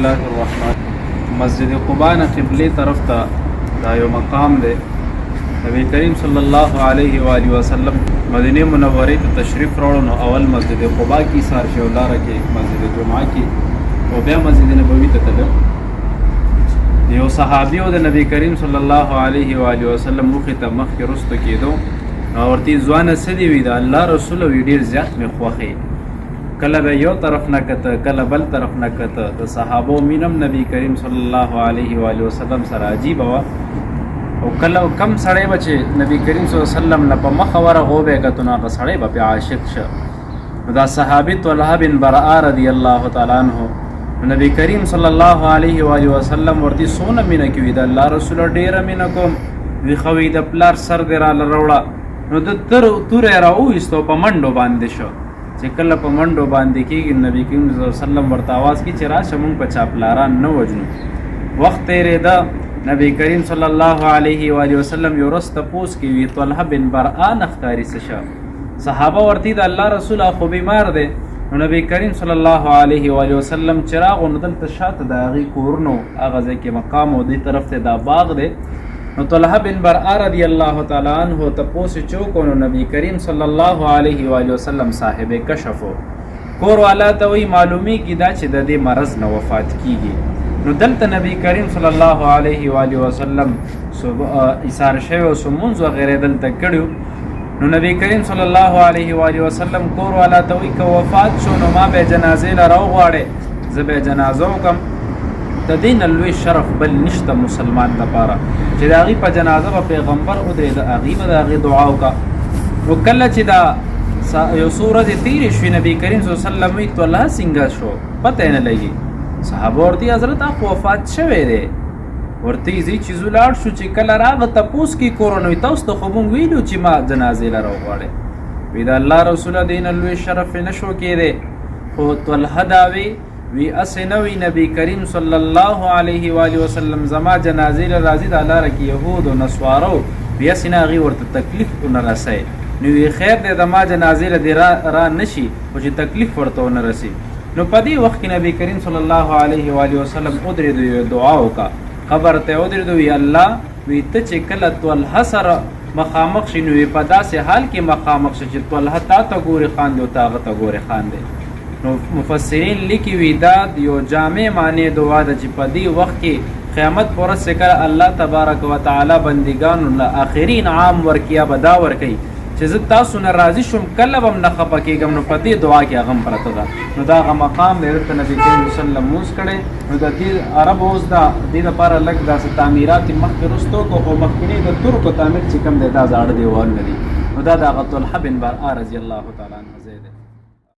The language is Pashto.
الله الرحمن. مسجد قباء نه قبله طرف ته دا یو مقام دی. نبی کریم صلی الله علیه و آله وسلم مدینه منوره ته تشریف راوړ نو اول مسجد قباء کی سار شو لاره کې مسجد جمعه کې او بیا مسجد نبوي ته تلل. یو صحابي او د نبی کریم صلی الله علیه و آله وسلم مخې ته مخکې رسته کېدو او ورته ځوانه سدي وي د الله رسول وی ډیر زیات مې خوښي. کله به یو طرف نه کته کله بل طرف نه کته. د صحابو مینم نبی کریم صلی الله علیه و آله وسلم سره عجیب و او کله کم سړی بچي نبی کریم صلی الله علیه وسلم نه په مخ ورغو به کته نو سړی به عاشق شه. دا صحابي طلحه بن براء رضی الله تعالی عنہ نبی کریم صلی الله علیه و آله وسلم ورته سونه مینه کوي د الله رسول ډیره مینه کوم وی خوي د پلار سر دی را لروړه نو د تور راو ایستو په منډو باندې شو. چې کله په منډو باندې کېږي نبی کریم صلی الله علیه وسلم ورته آواز کی چې راشه مونږ په چا پلاران نه وجنو. وخت تېرېده نبی کریم صلی الله علیه و آله وسلم یو ورځ تپوس کې وي طلحه بن براء نه ښکاري څه شه. صحابه ورته د الله رسول خو بیمار دی. نو نبی کریم صلی الله علیه و آله وسلم چراغ نو دلته شاته د هغې کورونو هغه ځای کې مقام او دې طرف ته دا باغ دی. نو طلحه بن براء رضی الله تعالی عنہ تپوس چوکو نو نبی کریم صلی الله علیه و آله وسلم صاحب کشف کور والا ته وی معلومیږي دا چې د دې مرض نه وفات کیږي. نو دلته نبی کریم صلی الله علیه و آله وسلم ایثار شوی او سمونځ وغیره دلته کړیو. نو نبی کریم صلی الله علیه و آله وسلم کور والا ته وی که وفات شو نو ما به جنازې له راوغواړې زه به جنازه وکم. د دې نه لوی شرف بل نشته مسلمان لپاره چې د هغې په جنازه به پیغمبر ودرېد هغې به د هغې دعا وکړه. نو کله چې دا یو څو ورځې تېرې شوې نبی کریم صلی الله علیه وسلم وی طلحه څنګه شو پته یې نه لګي. صحابه ورته حضرت خو وفات شوی دی. ورته ځي چې زه لاړ شو چې کله راغه تپوس کې کورونه وي تاسو ته خو مونږ ویلو چې ما جنازې له راوغواړې. وی د الله رسوله دې نه لوی شرف یې نه شو کېدی. خو طلحه دا وی اسې نه وي نبی کریم صلی الله علیه و آله وسلم زما جنازې له راځي د لاره کې یهود او نصوارو وي اسې نه هغې ورته تکلیف ونه رسی. نو وی خیر دی د ما جنازې له دې را نشي خو چې تکلیف ورته ونه رسي. نو په دې وخت کې نبی کریم صلی الله علیه و آله وسلم ودرېدو یو دعا وکړه. قبر ته ودرېدو وی الله وی ته چې کله طلحه سره مخامخ شي نو په داسې حال کې مخامخ شي چې طلحه تا ته ګورې خاندي او تا هغه ته ګورې خاندي. نو مفسرین لیکي وي دا یو جامع معنی دعا ده چې په دې وخت کې قیامت پر ورځ چې کله الله تبارک وتعالی بندګانو له آخري انعام ورکیا به دا ورکوي چې زه تاسو نه راضي شوم کله به هم نه خفه کېږم. نو په دې دعا کې هغه هم پرته ده. نو دا هغه مقام دی دلته نبي کریم صلی الله علیه وسلم لمونځ کړی. نو د دې عربو اوس د دې لپاره لږ داسې تعمیرات یې مخکې رستو کو خو مخکینی د ترکو تعمیر چې کوم دی دا زاړه دیوالونه دي. نو دا د هغه طلحه بن براء رضی الله تعالی عنه ځای دی.